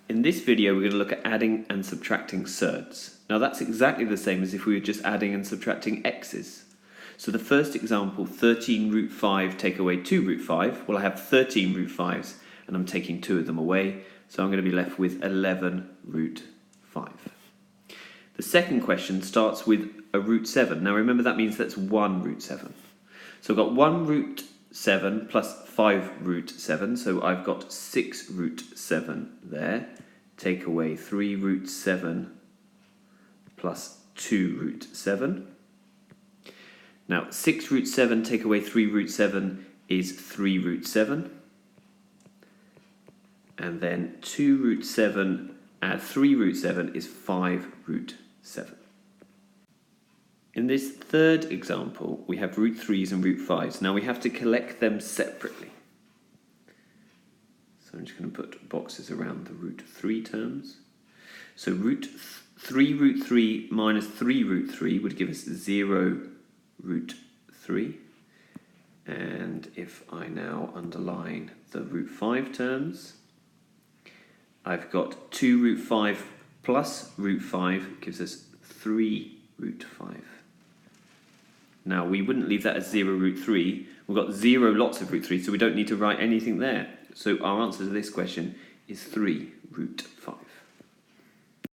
In this video, we're going to look at adding and subtracting surds. Now that's exactly the same as if we were just adding and subtracting x's. So the first example, 13 root 5 take away 2 root 5. Well, I have 13 root 5s and I'm taking 2 of them away. So I'm going to be left with 11 root 5. The second question starts with a root 7. Now remember that means that's 1 root 7. So I've got 1 root 7 plus 5 root 7, so I've got 6 root 7 there. Take away 3 root 7 plus 2 root 7. Now 6 root 7 take away 3 root 7 is 3 root 7. And then 2 root 7 add 3 root 7 is 5 root 7. In this third example, we have root 3s and root 5s. Now we have to collect them separately. So I'm just going to put boxes around the root 3 terms. So 3 root 3 minus 3 root 3 would give us 0 root 3. And if I now underline the root 5 terms, I've got 2 root 5 plus root 5 gives us 3 root 5. Now, we wouldn't leave that as 0 root 3. We've got 0 lots of root 3, so we don't need to write anything there. So our answer to this question is 3 root 5.